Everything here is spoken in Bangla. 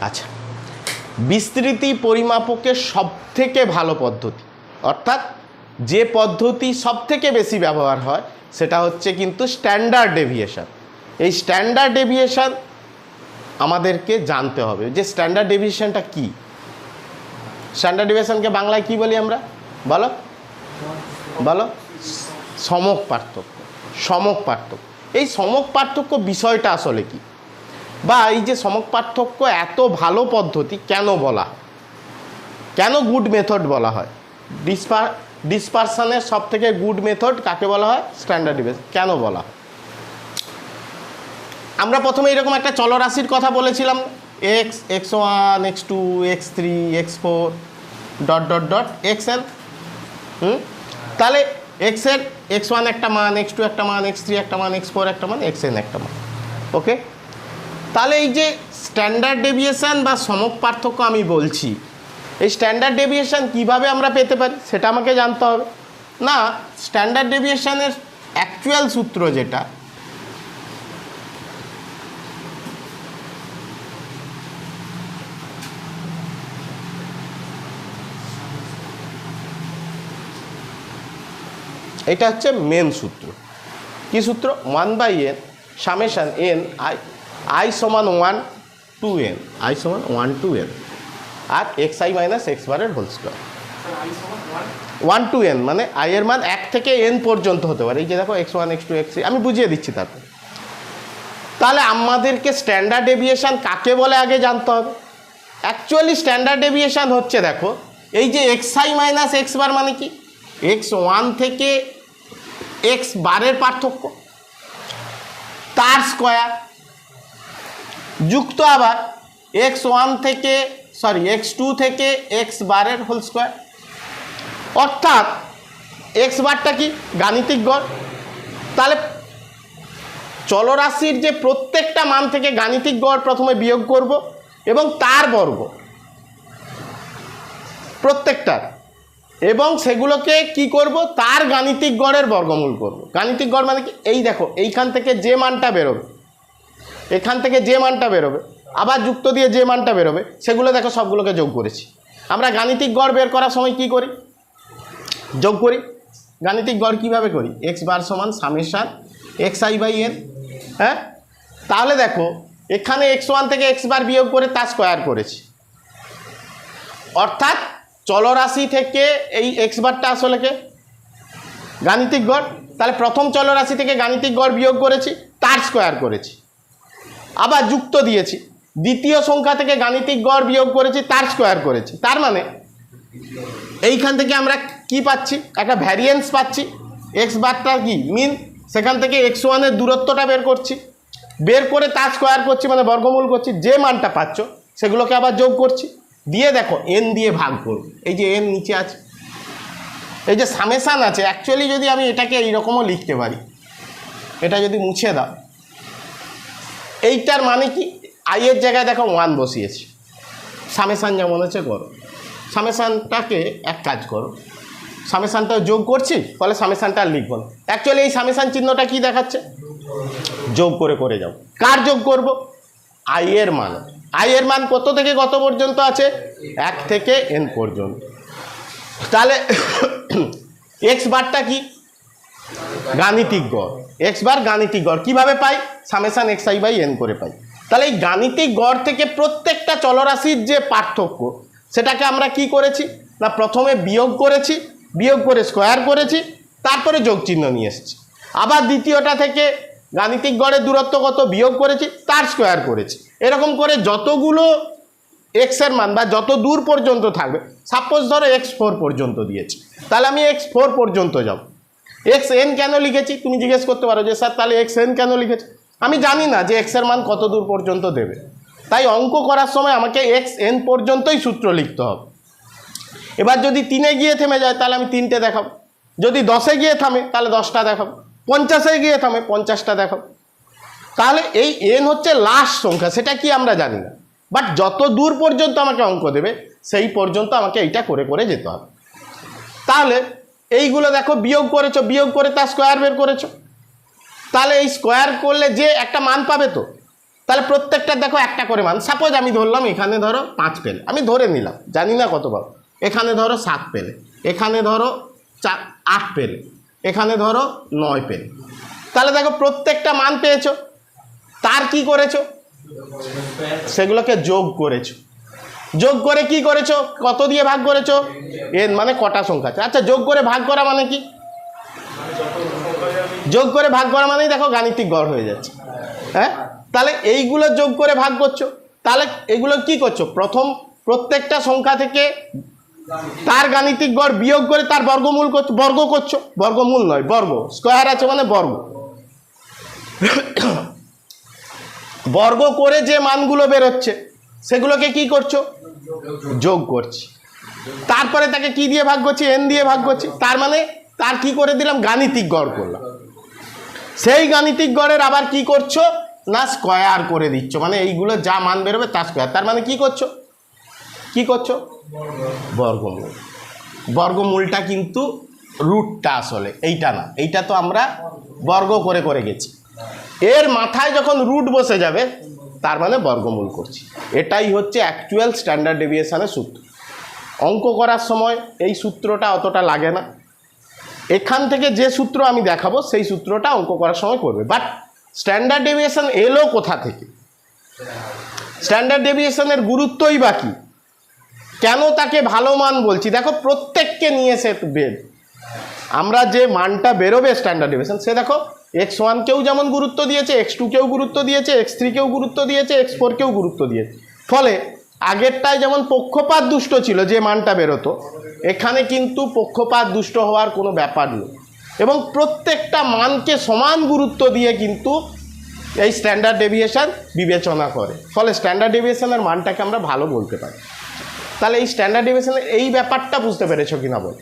আচ্ছা, বিস্তৃতি পরিমাপকের সবথেকে ভালো পদ্ধতি, অর্থাৎ যে পদ্ধতি সবথেকে বেশি ব্যবহার হয় সেটা হচ্ছে কিন্তু স্ট্যান্ডার্ড ডেভিয়েশন। এই স্ট্যান্ডার্ড ডেভিয়েশন আমাদেরকে জানতে হবে যে স্ট্যান্ডার্ড ডেভিয়েশনটা কি। স্ট্যান্ডার্ড ডেভিয়েশনকে বাংলায় কি বলি আমরা? বলো বলো। সমক পার্থক্য। সমক পার্থক্য, এই সমক পার্থক্য বিষয়টা আসলে কি, বা এই যে সমক পার্থক্য এত ভালো পদ্ধতি কেন বলা হয়, কেন গুড মেথড বলা হয়? ডিসপারশনের সব থেকে গুড মেথড কাকে বলা হয়? Standard deviation. কেন বলা হয়? আমরা প্রথমে এরকম একটা চলরাশির কথা বলেছিলাম, x, x1, x2, x3, x4 dot dot dot xn। তাহলে এক্সের x1 একটা মান, x2 একটা মান, x3 একটা মান, x4 একটা মান, xn একটা মান। ওকে, তাহলে এই যে স্ট্যান্ডার্ড ডেভিয়েশন বা সমক পার্থক্য আমি বলছি, এই স্ট্যান্ডার্ড ডেভিয়েশন কিভাবে আমরা পেতে পারি সেটা আমাকে জানতে হবে না। স্ট্যান্ডার্ড ডেভিয়েশনের অ্যাকচুয়াল সূত্র যেটা, এটা হচ্ছে মেন সূত্র। কি সূত্র? 1/n সামেশন n i সমান 1 to n, i সমান 1 to n, আর xi মাইনাস x বারের হোল স্কোয়ার। 1 to n মানে i এর মান 1 থেকে n পর্যন্ত হতে পারে। এই যে দেখো x1, x2, x3, আমি বুঝিয়ে দিচ্ছি তারপর। তাহলে আমাদেরকে স্ট্যান্ডার্ড ডেভিয়েশন কাকে বলে আগে জানতে হবে। অ্যাকচুয়ালি স্ট্যান্ডার্ড ডেভিয়েশন হচ্ছে, দেখো এই যে xi মাইনাস x বার মানে কি? x1 থেকে x বারের পার্থক্য, তার স্কোয়ার, যুক্ত আবার x1 থেকে x2 থেকে x বারের হোল স্কোয়ার। অর্থাৎ x বারটা কি? গাণিতিক গড়। তাহলে চলরাশির যে প্রত্যেকটা মান থেকে গাণিতিক গড় প্রথমে বিয়োগ করব এবং তার বর্গ প্রত্যেকটার, এবং সেগুলোকে কি করব? তার গাণিতিক গড়ের বর্গমূল করব। গাণিতিক গড় মানে কি? এই দেখো এইখান থেকে যে মানটা বেরোবে, এখান থেকে যে মানটা বেরোবে, আবার যুক্ত দিয়ে যে মানটা বেরোবে, সেগুলো দেখো সবগুলোকে যোগ করেছি। আমরা গাণিতিক গড় বের করার সময় কি করি? যোগ করি। গাণিতিক গড় কিভাবে করি? এক্স বার সমান সামেশন xi/n। হ্যাঁ, তাহলে দেখো এখানে x1 থেকে x বার বিয়োগ করে তা স্কোয়ার করেছি, অর্থাৎ চলরাশি থেকে এই x বারটা আসলে কে? গাণিতিক গড়। তাহলে প্রথম চলরাশি থেকে গাণিতিক গড় বিয়োগ করেছি, তার স্কোয়ার করেছি, আবার যুক্ত দিয়েছি। দ্বিতীয় সংখ্যা থেকে গাণিতিক গড় বিয়োগ করেছি, তার স্কোয়ার করেছি। তার মানে এইখান থেকে আমরা কি পাচ্ছি? একটা ভ্যারিয়েন্স পাচ্ছি। এক্স বারটা কি? মিন। সেখান থেকে x1 এর দূরত্বটা বের করছি, বের করে তার স্কোয়ার করছি, মানে বর্গমূল করছি। যে মানটা পাচ্ছ সেগুলোকে আবার যোগ করছি, দিয়ে দেখো n দিয়ে ভাগ করব। এই যে n নিচে আছে, এই যে সামেশান আছে। অ্যাকচুয়ালি যদি আমি এটাকে এইরকমও লিখতে পারি, এটা যদি মুছে দাও, এইটার মানে কি? i এর জায়গায় দেখো 1 বসিয়েছি, সামেশান যেমন আছে করো। সামেশানটাকে এক কাজ করো, সামেশানটা যোগ করছি, ফলে সামেশানটা আর লিখবো না। অ্যাকচুয়ালি এই সামেশান চিহ্নটা কি দেখাচ্ছে? যোগ করে করে যাও। কার যোগ করব? i এর মান। i এর মান কত থেকে কত পর্যন্ত আছে? 1 থেকে n পর্যন্ত। তাহলে x বারটা কি? গাণিতিক গড়। x বার গাণিতিক গড় কিভাবে পাই? সামেশন xi/n করে পাই। তাহলে এই গাণিতিক গড় থেকে প্রত্যেকটা চলরাশির যে পার্থক্য, সেটাকে আমরা কি করেছি না, প্রথমে বিয়োগ করেছি, বিয়োগ করে স্কোয়ার করেছি, তারপরে যোগ চিহ্ন নিয়ে এসেছি। আবার দ্বিতীয়টা থেকে গাণিতিক গড়ের দূরত্ব কত বিয়োগ করেছি, তার স্কোয়ার করেছি। এরকম করে যতগুলো এক্সের মান বা যত দূর পর্যন্ত থাকবে, সাপোজ ধরো x4 পর্যন্ত দিয়েছি, তাহলে আমি x4 পর্যন্ত যাব। xn কেন লিখেছি তুমি জিজ্ঞেস করতে পারো যে স্যার তাহলে xn কেন লিখেছি? আমি জানি না যে x এর মান কত দূর পর্যন্ত দেবে, তাই অঙ্ক করার সময় আমাকে xn পর্যন্তই সূত্র লিখতে হবে। এবার যদি 3-এ গিয়ে থেমে যায় তাহলে আমি 3টে দেখাবো, যদি 10-এ গিয়ে থামে তাহলে 10টা দেখাবো, 50-এ গিয়ে থামে 50টা দেখাবো। তাহলে এই n হচ্ছে লাস্ট সংখ্যা, সেটা কি আমরা জানি না, বাট যত দূর পর্যন্ত আমাকে অঙ্ক দেবে সেই পর্যন্ত আমাকে এইটা করে করে যেতে হবে। তাহলে এইগুলো দেখো বিয়োগ করেছো, বিয়োগ করে তার স্কোয়ার বের করেছো, তাহলে এই স্কোয়ার করলে যে একটা মান পাবে, তো তাহলে প্রত্যেকটা দেখো একটা করে মান। সাপোজ আমি ধরলাম এখানে ধরো 5 পেলে, আমি ধরে নিলাম, জানি না কত পাবো। এখানে ধরো 7 পেলে, এখানে ধরো 8 পেলে, এখানে ধরো 9 পেলে। তাহলে দেখো প্রত্যেকটা মান পেয়েছো, তার কি করেছো, সেগুলোকে যোগ করেছো। যোগ করে কি করেছো, কত দিয়ে ভাগ করেছো, এন মানে কটা সংখ্যা আছে। আচ্ছা, যোগ করে ভাগ করা মানে কি? যোগ করে ভাগ করা মানেই দেখো গাণিতিক গড় হয়ে যাচ্ছে। হ্যাঁ, তাহলে এইগুলো যোগ করে ভাগ করছো, তাহলে এগুলো কি করছো, প্রথম প্রত্যেকটা সংখ্যা থেকে তার গাণিতিক গড় বিয়োগ করে তার বর্গমূল করছো, বর্গ করছো, বর্গমূল নয় বর্গ, স্কয়ার আছে মানে বর্গ। বর্গ করে যে মানগুলো বেরোচ্ছে সেগুলোকে কি করছো, যোগ করছি। তারপরে তাকে কি দিয়ে ভাগ করছি, এন দিয়ে ভাগ করছি। তার মানে তার কি করে দিলাম, গাণিতিক গড় করলাম। সেই গাণিতিক গড়ের আবার কি করছো না, স্কয়ার করে দিচ্ছ, মানে এইগুলো যা মান বেরোবে তার স্কয়ার। তার মানে কি করছো, কি করছো, বর্গমূল। বর্গমূলটা কিন্তু রুটটা আসলে এইটা না, এইটা তো আমরা বর্গ করে করে গেছি। এর মাথায় যখন রুট বসে যাবে তার মানে বর্গমূল করছি। এটাই হচ্ছে অ্যাকচুয়াল স্ট্যান্ডার্ড ডেভিয়েশনের সূত্র। অঙ্ক করার সময় এই সূত্রটা অতটা লাগে না, এখান থেকে যে সূত্র আমি দেখাবো সেই সূত্রটা অঙ্ক করার সময় করবে। বাট স্ট্যান্ডার্ড ডেভিয়েশন এলো কোথা থেকে, স্ট্যান্ডার্ড ডেভিয়েশনের গুরুত্বই বাকি, কেন তাকে ভালো মান বলছি, দেখো প্রত্যেককে নিয়ে সে বের, আমরা যে মানটা বেরোবে স্ট্যান্ডার্ড ডেভিয়েশন, সে দেখো x1কেও যেমন গুরুত্ব দিয়েছে, x2কেও গুরুত্ব দিয়েছে, x3কেও গুরুত্ব দিয়েছে, x4কেও গুরুত্ব দিয়েছে। ফলে আগেরটায় যেমন পক্ষপাত দুষ্ট ছিল যে মানটা বেরোতো, এখানে কিন্তু পক্ষপাত দুষ্ট হওয়ার কোনো ব্যাপার নেই, এবং প্রত্যেকটা মানকে সমান গুরুত্ব দিয়ে কিন্তু এই স্ট্যান্ডার্ড ডেভিয়েশন বিবেচনা করে। ফলে স্ট্যান্ডার্ড ডেভিয়েশনের মানটাকে আমরা ভালো বলতে পারি। তাহলে এই স্ট্যান্ডার্ড ডেভিয়েশনের এই ব্যাপারটা বুঝতে পেরেছো কিনা বল।